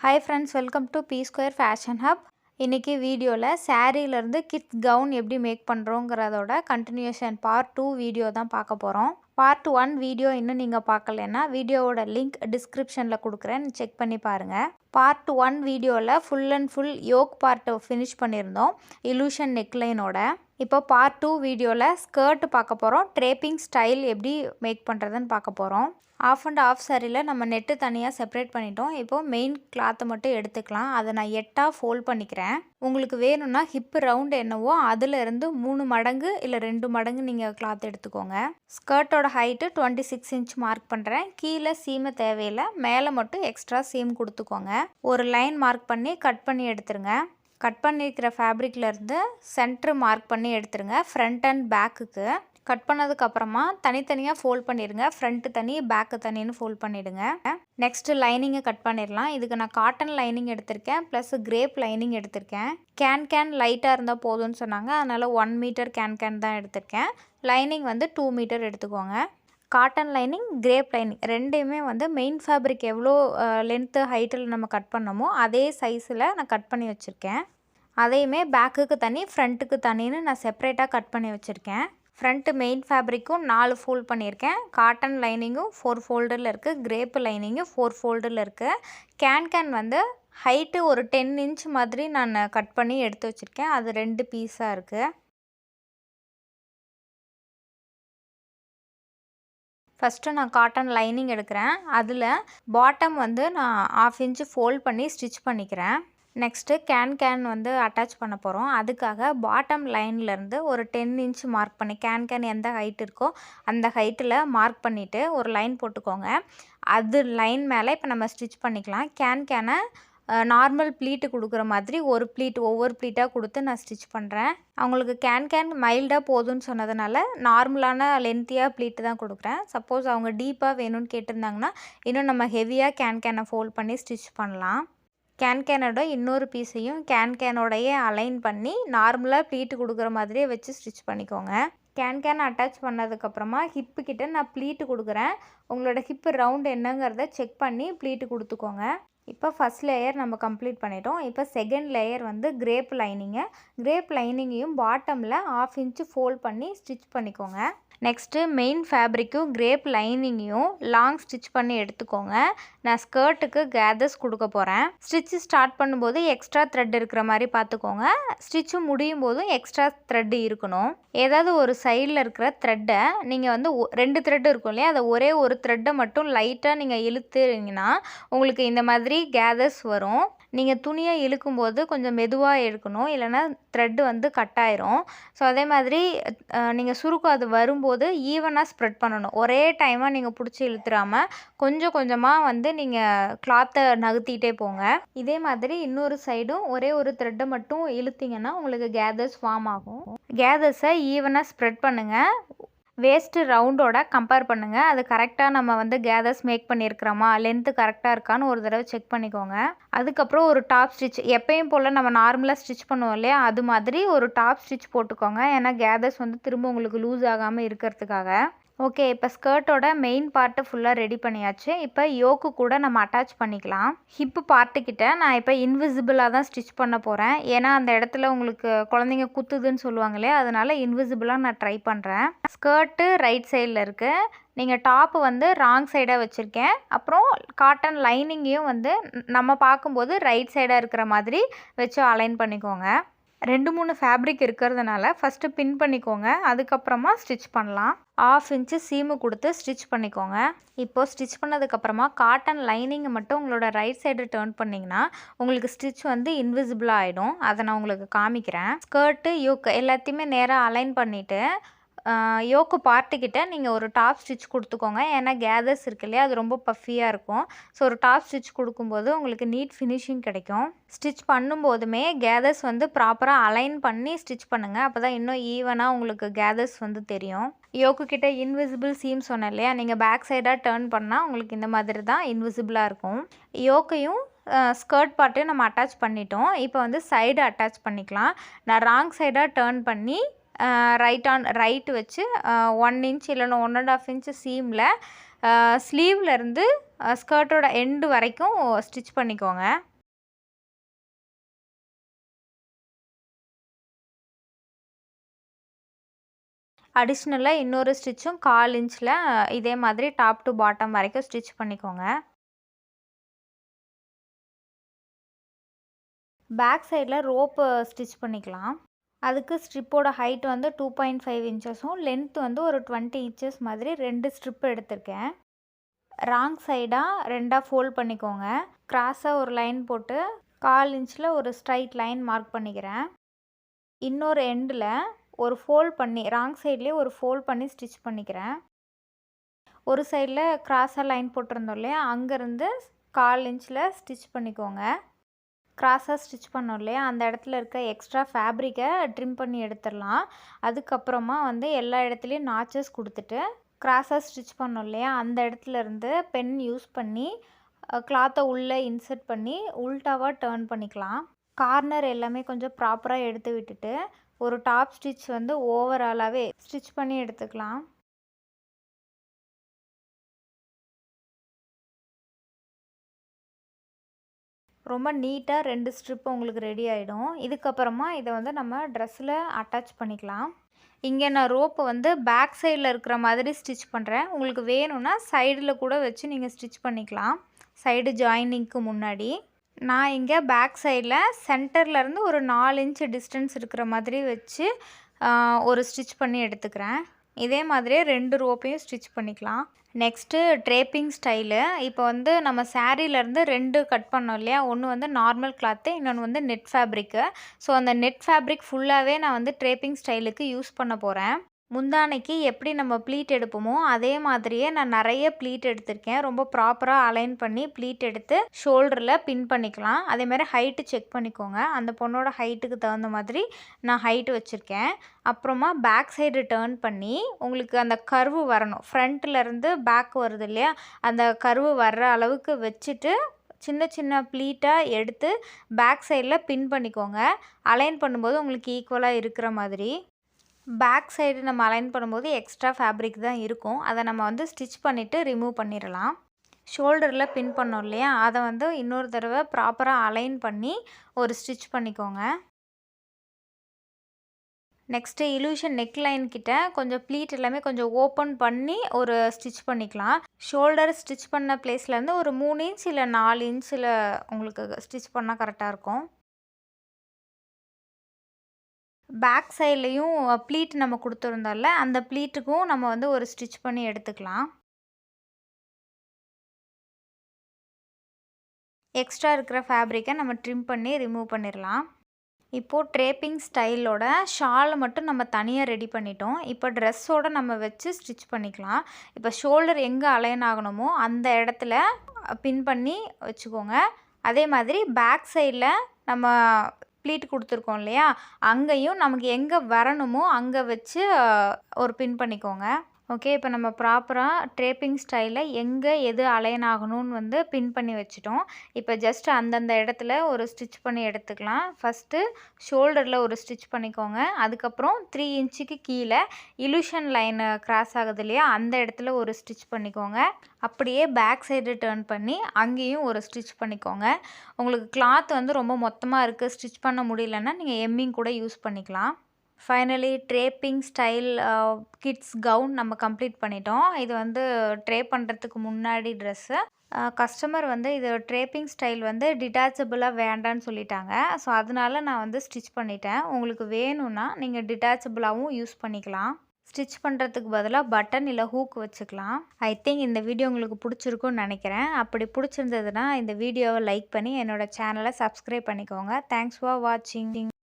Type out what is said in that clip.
Hi friends, welcome to P Square Fashion Hub. இன்னைக்கு வீடியோவில் சாரீலேருந்து kids gown எப்படி make பண்ணுறோங்கிறதோட continuation part 2 video தான் பார்க்க போகிறோம். பார்ட் 1 வீடியோ இன்னும் நீங்கள் பார்க்கலன்னா வீடியோவோட லிங்க் டிஸ்கிரிப்ஷனில் கொடுக்குறேன், செக் பண்ணி பாருங்கள். பார்ட் 1 வீடியோவில் ஃபுல் அண்ட் ஃபுல் யோக் பார்ட்டை ஃபினிஷ் பண்ணியிருந்தோம் இலூஷன் நெக்லைனோட. இப்போ பார்ட் 2 வீடியோவில் ஸ்கர்ட் பார்க்க போகிறோம், ட்ரேப்பிங் ஸ்டைல் எப்படி மேக் பண்ணுறதுன்னு பார்க்க போகிறோம். ஆஃப் அண்ட் ஆஃப் சாரியில் நம்ம நெட்டு தனியாக செப்பரேட் பண்ணிட்டோம். இப்போது மெயின் கிளாத்தை மட்டும் எடுத்துக்கலாம். அதை நான் 8ஆக ஃபோல்ட் பண்ணிக்கிறேன். உங்களுக்கு வேணும்னா ஹிப்பு ரவுண்ட் என்னவோ அதிலிருந்து 3 மடங்கு இல்லை 2 மடங்கு நீங்கள் கிளாத் எடுத்துக்கோங்க. ஸ்கர்ட்டோட ஹைட்டு 26 இன்ச் மார்க் பண்ணுறேன். கீழே சீமை தேவையில்லை, மேலே மட்டும் எக்ஸ்ட்ரா சீம் கொடுத்துக்கோங்க. ஒரு லைன் மார்க் பண்ணி கட் பண்ணி எடுத்துருங்க. கட் பண்ணியிருக்கிற ஃபேப்ரிக்லேருந்து சென்ட்ரு மார்க் பண்ணி எடுத்துருங்க ஃப்ரண்ட் அண்ட் பேக்குக்கு. கட் பண்ணதுக்கப்புறமா தனித்தனியாக ஃபோல்ட் பண்ணிடுங்க. ஃப்ரண்ட்டு தனி பேக்கு தனின்னு ஃபோல்ட் பண்ணிவிடுங்க. நெக்ஸ்ட்டு லைனிங்கை கட் பண்ணிடலாம். இதுக்கு நான் காட்டன் லைனிங் எடுத்திருக்கேன், ப்ளஸ் கிரேப் லைனிங் எடுத்திருக்கேன். கேன் லைட்டாக இருந்தால் போதும்னு சொன்னாங்க, அதனால் 1 மீட்டர் கேன் தான் எடுத்திருக்கேன். லைனிங் வந்து 2 மீட்டர் எடுத்துக்கோங்க. காட்டன் லைனிங், கிரேப் லைனிங் ரெண்டையுமே வந்து மெயின் ஃபேப்ரிக் எவ்வளோ லென்த்து ஹைட்டில் நம்ம கட் பண்ணமோ அதே சைஸில் நான் கட் பண்ணி வச்சுருக்கேன். அதையுமே பேக்குக்கு தனி ஃப்ரண்ட்டுக்கு தனின்னு நான் செப்பரேட்டாக கட் பண்ணி வச்சுருக்கேன். ஃப்ரண்ட்டு மெயின் ஃபேப்ரிக்கும் 4 ஃபோல்ட் பண்ணியிருக்கேன். காட்டன் லைனிங்கும் 4 ஃபோல்டரில் இருக்குது. கிரேப்பு லைனிங்கும் 4 ஃபோல்டரில் இருக்குது. கேன் வந்து ஹைட்டு ஒரு 10 இன்ச் மாதிரி நான் கட் பண்ணி எடுத்து வச்சுருக்கேன். அது 2 பீஸாக இருக்குது. ஃபஸ்ட்டு நான் காட்டன் லைனிங் எடுக்கிறேன். அதில் பாட்டம் வந்து நான் 1/2 இன்ச்சு ஃபோல்ட் பண்ணி ஸ்டிச் பண்ணிக்கிறேன். நெக்ஸ்ட்டு கேன் வந்து அட்டாச் பண்ண போகிறோம். அதுக்காக பாட்டம் லைன்லேருந்து ஒரு 10 இன்ச் மார்க் பண்ணி கேன் எந்த ஹைட் இருக்கோ அந்த ஹைட்டில் மார்க் பண்ணிவிட்டு ஒரு லைன் போட்டுக்கோங்க. அது லைன் மேலே இப்போ நம்ம ஸ்டிச் பண்ணிக்கலாம். கேனை நார்மல் ப்ளீட்டு கொடுக்குற மாதிரி ஒவ்வொரு ப்ளீட்டாக கொடுத்து நான் ஸ்டிச் பண்ணுறேன். அவங்களுக்கு கேன் மைல்டாக போதும்னு சொன்னதுனால நார்மலான லென்த்தியாக ப்ளீட்டு தான் கொடுக்குறேன். சப்போஸ் அவங்க டீப்பாக வேணும்னு கேட்டிருந்தாங்கன்னா இன்னும் நம்ம ஹெவியாக கேனை ஃபோல்ட் பண்ணி ஸ்டிச் பண்ணலாம். கேனோட இன்னொரு பீஸையும் கேனோடையே அலைன் பண்ணி நார்மலாக ப்ளீட்டு கொடுக்குற மாதிரியே வச்சு ஸ்டிச் பண்ணிக்கோங்க. கேன் அட்டாச் பண்ணதுக்கப்புறமா ஹிப்பு கிட்ட நான் ப்ளீட்டு கொடுக்குறேன். உங்களோட ஹிப்பு ரவுண்ட் என்னங்கிறத செக் பண்ணி ப்ளீட்டு கொடுத்துக்கோங்க. இப்போ ஃபஸ்ட் லேயர் நம்ம கம்ப்ளீட் பண்ணிட்டோம். இப்போ செகண்ட் லேயர் வந்து கிரேப் லைனிங்கையும் பாட்டமில் 1/2 இன்ச்சு ஃபோல்ட் பண்ணி ஸ்டிச் பண்ணிக்கோங்க. நெக்ஸ்ட்டு மெயின் ஃபேப்ரிக்கும் கிரேப் லைனிங்கையும் லாங் ஸ்டிச் பண்ணி எடுத்துக்கோங்க. நான் ஸ்கர்ட்டுக்கு கேதர்ஸ் கொடுக்க போகிறேன். ஸ்டிச்சு ஸ்டார்ட் பண்ணும்போது எக்ஸ்ட்ரா த்ரெட் இருக்கிற மாதிரி பார்த்துக்கோங்க. ஸ்டிச்சு முடியும் போதும் எக்ஸ்ட்ரா த்ரெட்டு இருக்கணும். ஏதாவது ஒரு சைடில் இருக்கிற த்ரெட்டை நீங்கள் வந்து 2 த்ரெட் இருக்கும் இல்லையா, அதை ஒரே ஒரு த்ரெட்டை மட்டும் லைட்டாக நீங்கள் இழுத்துறீங்கன்னா உங்களுக்கு இந்த மாதிரி கேதர்ஸ் வரும். நீங்கள் துணியை இழுக்கும்போது கொஞ்சம் மெதுவாக இழுக்கணும், இல்லைனா த்ரெட்டு வந்து கட் ஆயிரும். ஸோ அதே மாதிரி நீங்கள் சுருக்கம் அது வரும்போது ஈவனாக ஸ்ப்ரெட் பண்ணணும். ஒரே டைமாக நீங்கள் பிடிச்சி இழுத்துறாமல் கொஞ்சம் கொஞ்சமாக வந்து நீங்கள் கிளாத்தை நகர்த்திட்டே போங்க. இதே மாதிரி இன்னொரு சைடும் ஒரே ஒரு த்ரெட்டை மட்டும் இழுத்திங்கன்னா உங்களுக்கு கேதர்ஸ் ஃபார்ம் ஆகும். கேதர்ஸை ஈவனாக ஸ்ப்ரெட் பண்ணுங்கள். வேஸ்ட்டு ரவுண்டோட கம்பேர் பண்ணுங்கள். அது கரெக்டாக நம்ம வந்து கேதர்ஸ் மேக் பண்ணியிருக்கிறோமா, லென்த்து கரெக்டாக இருக்கான்னு ஒரு தடவை செக் பண்ணிக்கோங்க. அதுக்கப்புறம் ஒரு டாப் ஸ்டிச் எப்பயும் போல் நம்ம நார்மலாக ஸ்டிச் பண்ணுவோம் இல்லையா, அது மாதிரி ஒரு டாப் ஸ்டிச் போட்டுக்கோங்க. ஏன்னா கேதர்ஸ் வந்து திரும்ப உங்களுக்கு லூஸ் ஆகாமல் இருக்கிறதுக்காக. ஓகே, இப்போ ஸ்கர்ட்டோட மெயின் பார்ட்டு ஃபுல்லாக ரெடி பண்ணியாச்சு. இப்போ யோக்கு கூட நம்ம அட்டாச் பண்ணிக்கலாம். ஹிப்பு பார்ட்டுக்கிட்ட நான் இப்போ இன்விசிபிளாக தான் ஸ்டிச் பண்ண போகிறேன். ஏன்னா அந்த இடத்துல உங்களுக்கு குழந்தைங்க குத்துதுன்னு சொல்லுவாங்க இல்லையா, அதனால் இன்விசிபிளாக நான் ட்ரை பண்ணுறேன். ஸ்கர்ட்டு ரைட் சைடில் இருக்குது. நீங்கள் டாப்பு வந்து ராங் சைடாக வச்சுருக்கேன். அப்புறம் காட்டன் லைனிங்கையும் வந்து நம்ம பார்க்கும்போது ரைட் சைடாக இருக்கிற மாதிரி வச்சு அலைன் பண்ணிக்கோங்க. 2-3 ஃபேப்ரிக் இருக்கிறதுனால ஃபஸ்ட்டு பின் பண்ணிக்கோங்க, அதுக்கப்புறமா ஸ்டிச் பண்ணலாம். 1/2 இன்ச்சு சீமு கொடுத்து ஸ்டிச் பண்ணிக்கோங்க. இப்போது ஸ்டிச் பண்ணதுக்கப்புறமா காட்டன் லைனிங்கை மட்டும் உங்களோட ரைட் சைடு டேர்ன் பண்ணிங்கன்னா உங்களுக்கு ஸ்டிச் வந்து இன்விசிபிளாக ஆகிடும். அதை நான் உங்களுக்கு காமிக்கிறேன். ஸ்கர்ட்டு யோக்கு எல்லாத்தையுமே நேராக அலைன் பண்ணிவிட்டு யோக்கு பார்ட்டுக்கிட்ட நீங்கள் ஒரு டாப் ஸ்டிச் கொடுத்துக்கோங்க. ஏன்னா கேதர்ஸ் இருக்கு இல்லையா, அது ரொம்ப பஃபியாக இருக்கும். ஸோ ஒரு டாப் ஸ்டிச் கொடுக்கும்போது உங்களுக்கு நீட் ஃபினிஷிங் கிடைக்கும். ஸ்டிச் பண்ணும்போதுமே கேதர்ஸ் வந்து ப்ராப்பராக அலைன் பண்ணி ஸ்டிச் பண்ணுங்கள். அப்போ தான் இன்னும் ஈவனாக உங்களுக்கு கேதர்ஸ் வந்து தெரியும். யோக்கு கிட்ட இன்விசிபிள் சீம் சொன்னேன் இல்லையா, நீங்கள் பேக் சைடாக டேர்ன் பண்ணால் உங்களுக்கு இந்த மாதிரி தான் இன்விசிபிளாக இருக்கும். யோக்கையும் ஸ்கர்ட் பார்ட்டையும் நம்ம அட்டாச் பண்ணிட்டோம். இப்போ வந்து சைடு அட்டாச் பண்ணிக்கலாம். நான் ராங் சைடாக டேர்ன் பண்ணி ரைட் வச்சு 1 இன்ச் இல்லைன்னா 1.5 இன்ச்சு சீமில் ஸ்லீவ்லேருந்து ஸ்கர்ட்டோட எண்டு வரைக்கும் ஸ்டிச் பண்ணிக்கோங்க. அடிஷ்னலாக இன்னொரு ஸ்டிச்சும் 1/4 இன்ச்சில் இதே மாதிரி டாப் டு பாட்டம் வரைக்கும் ஸ்டிச் பண்ணிக்கோங்க. பேக் சைடில் ரோப்பு ஸ்டிச் பண்ணிக்கலாம். அதுக்கு ஸ்ட்ரிப்போட ஹைட் வந்து 2.5 இன்ச்சஸும் லென்த் வந்து ஒரு 20 இன்ச்சஸ் மாதிரி 2 ஸ்ட்ரிப் எடுத்திருக்கேன். ராங் சைடாக 2ஆக ஃபோல்ட் பண்ணிக்கோங்க. கிராஸாக ஒரு லைன் போட்டு 1/4 இன்ச்சில் ஒரு ஸ்ட்ரைட் லைன் மார்க் பண்ணிக்கிறேன். இன்னொரு எண்டில் ஒரு ஃபோல்ட் பண்ணி ராங் சைட்லேயே ஒரு ஃபோல்ட் பண்ணி ஸ்டிச் பண்ணிக்கிறேன். ஒரு சைடில் கிராஸாக லைன் போட்டிருந்தோம் இல்லையா, அங்கேருந்து 1/4 இன்ச்சில் ஸ்டிச் பண்ணிக்கோங்க. கிராஸாக ஸ்டிச் பண்ணோம் இல்லையா, அந்த இடத்துல இருக்க எக்ஸ்ட்ரா ஃபேப்ரிக்கை ட்ரிம் பண்ணி எடுத்துடலாம். அதுக்கப்புறமா வந்து எல்லா இடத்துலையும் நாச்சஸ் கொடுத்துட்டு கிராஸாக ஸ்டிச் பண்ணோம் இல்லையா, அந்த இடத்துல இருந்து பென் யூஸ் பண்ணி கிளாத்தை உள்ளே இன்சர்ட் பண்ணி உல்டாவாக டர்ன் பண்ணிக்கலாம். கார்னர் எல்லாமே கொஞ்சம் ப்ராப்பராக எடுத்து விட்டுட்டு ஒரு டாப் ஸ்டிச் வந்து ஓவராலாகவே ஸ்டிச் பண்ணி எடுத்துக்கலாம். ரொம்ப நீட்டாக 2 ஸ்ட்ரிப் உங்களுக்கு ரெடி ஆகிடும். இதுக்கப்புறமா இதை வந்து நம்ம ட்ரெஸ்ஸில் அட்டாச் பண்ணிக்கலாம். இங்கே நான் ரோப்பை வந்து பேக் சைடில் இருக்கிற மாதிரி ஸ்டிச் பண்ணுறேன். உங்களுக்கு வேணும்னா சைடில் கூட வச்சு நீங்கள் ஸ்டிச் பண்ணிக்கலாம், சைடு ஜாயினிங்க்கு முன்னாடி. நான் இங்கே பேக் சைடில் சென்டர்லேருந்து ஒரு 4 இன்ச் டிஸ்டன்ஸ் இருக்கிற மாதிரி வச்சு ஒரு ஸ்டிச் பண்ணி எடுத்துக்கிறேன். இதே மாதிரியே 2 ரோப்பையும் ஸ்டிச் பண்ணிக்கலாம். Next draping style. இப்போ வந்து நம்ம சாரீலேருந்து 2 கட் பண்ணோம் இல்லையா, ஒன்று வந்து நார்மல் கிளாத்து, இன்னொன்று வந்து நெட் ஃபேப்ரிக்கு. ஸோ அந்த நெட் ஃபேப்ரிக் ஃபுல்லாகவே நான் வந்து ட்ரேப்பிங் ஸ்டைலுக்கு யூஸ் பண்ண போகிறேன். முந்தானைக்கு எப்படி நம்ம ப்ளீட் எடுப்போமோ அதே மாதிரியே நான் நிறைய ப்ளீட் எடுத்திருக்கேன். ரொம்ப ப்ராப்பராக அலைன் பண்ணி ப்ளீட் எடுத்து ஷோல்டரில் பின் பண்ணிக்கலாம். அதேமாதிரி ஹைட்டு செக் பண்ணிக்கோங்க. அந்த பொண்ணோட ஹைட்டுக்கு தகுந்த மாதிரி நான் ஹைட்டு வச்சுருக்கேன். அப்புறமா பேக் சைடு டேர்ன் பண்ணி உங்களுக்கு அந்த கர்வு வரணும். ஃப்ரண்ட்லேருந்து பேக் வருது இல்லையா, அந்த கர்வு வர்ற அளவுக்கு வச்சுட்டு சின்ன சின்ன ப்ளீட்டாக எடுத்து பேக் சைடில் பின் பண்ணிக்கோங்க. அலைன் பண்ணும்போது உங்களுக்கு ஈக்குவலாக இருக்கிற மாதிரி. பேக் சைடு நம்ம அலைன் பண்ணும்போது எக்ஸ்ட்ரா ஃபேப்ரிக் தான் இருக்கும். அதை நம்ம வந்து ஸ்டிச் பண்ணிவிட்டு ரிமூவ் பண்ணிடலாம். ஷோல்டரில் பின் பண்ணோம் இல்லையா, அதை வந்து இன்னொரு தடவை ப்ராப்பராக அலைன் பண்ணி ஒரு ஸ்டிச் பண்ணிக்கோங்க. நெக்ஸ்ட்டு இலூஷன் நெக் லைன் கிட்ட கொஞ்சம் ப்ளீட் எல்லாமே கொஞ்சம் ஓப்பன் பண்ணி ஒரு ஸ்டிச் பண்ணிக்கலாம். ஷோல்டர் ஸ்டிச் பண்ண பிளேஸ்லேருந்து ஒரு 3 இன்ச் இல்லை 4 இன்ச்சில் உங்களுக்கு ஸ்டிச் பண்ணால் கரெக்டாக இருக்கும். பேக் சைட்லேயும் ப்ளீட் நம்ம கொடுத்துருந்தோம்ல, அந்த ப்ளீட்டுக்கும் நம்ம வந்து ஒரு ஸ்டிச் பண்ணி எடுத்துக்கலாம். எக்ஸ்ட்ரா இருக்கிற ஃபேப்ரிக்கை நம்ம ட்ரிம் பண்ணி ரிமூவ் பண்ணிடலாம். இப்போது ட்ரேப்பிங் ஸ்டைலோட ஷாலை மட்டும் நம்ம தனியாக ரெடி பண்ணிட்டோம். இப்போ ட்ரெஸ்ஸோடு நம்ம வச்சு ஸ்டிச் பண்ணிக்கலாம். இப்போ ஷோல்டர் எங்கே அலைன் ஆகணுமோ அந்த இடத்துல பின் பண்ணி வச்சுக்கோங்க. அதே மாதிரி பேக் சைடில் நம்ம ப்ளீட் கொடுத்துருக்கோம் இல்லையா, அங்கேயும் நமக்கு எங்கே வரணுமோ அங்கே வச்சு ஒரு பின் பண்ணிக்கோங்க. ஓகே, இப்போ நம்ம ப்ராப்பராக ட்ரேப்பிங் ஸ்டைலில் எங்கே எது அலைன் ஆகணும்னு வந்து பின் பண்ணி வச்சுட்டோம். இப்போ ஜஸ்ட் அந்தந்த இடத்துல ஒரு ஸ்டிச் பண்ணி எடுத்துக்கலாம். ஃபஸ்ட்டு ஷோல்டரில் ஒரு ஸ்டிச் பண்ணிக்கோங்க. அதுக்கப்புறம் 3 இன்ச்சுக்கு கீழே இலூஷன் லைன் கிராஸ் ஆகுது இல்லையா, அந்த இடத்துல ஒரு ஸ்டிச் பண்ணிக்கோங்க. அப்படியே பேக் சைடு டர்ன் பண்ணி அங்கேயும் ஒரு ஸ்டிச் பண்ணிக்கோங்க. உங்களுக்கு கிளாத் வந்து ரொம்ப மொத்தமாக இருக்குது, ஸ்டிச் பண்ண முடியலன்னா நீங்கள் எம்மிங் கூட யூஸ் பண்ணிக்கலாம். Finally draping style kids gown நம்ம கம்ப்ளீட் பண்ணிட்டோம். இது வந்து ட்ரே பண்ணுறதுக்கு முன்னாடி ட்ரெஸ்ஸு. கஸ்டமர் வந்து இது ட்ரேப்பிங் ஸ்டைல் வந்து டிட்டாச்சபிளாக வேண்டான்னு சொல்லிட்டாங்க. ஸோ அதனால நான் வந்து ஸ்டிச் பண்ணிட்டேன். உங்களுக்கு வேணும்னா நீங்கள் டிட்டாச்சபிளாகவும் யூஸ் பண்ணிக்கலாம். ஸ்டிச் பண்ணுறதுக்கு பதிலாக பட்டன் இல்லை ஹூக் வச்சுக்கலாம். ஐ திங்க் இந்த வீடியோ உங்களுக்கு பிடிச்சிருக்குன்னு நினைக்கிறேன். அப்படி பிடிச்சிருந்ததுன்னா இந்த வீடியோவை லைக் பண்ணி என்னோடய சேனலை சப்ஸ்கிரைப் பண்ணிக்கோங்க. தேங்க்ஸ் ஃபார் வாட்சிங்.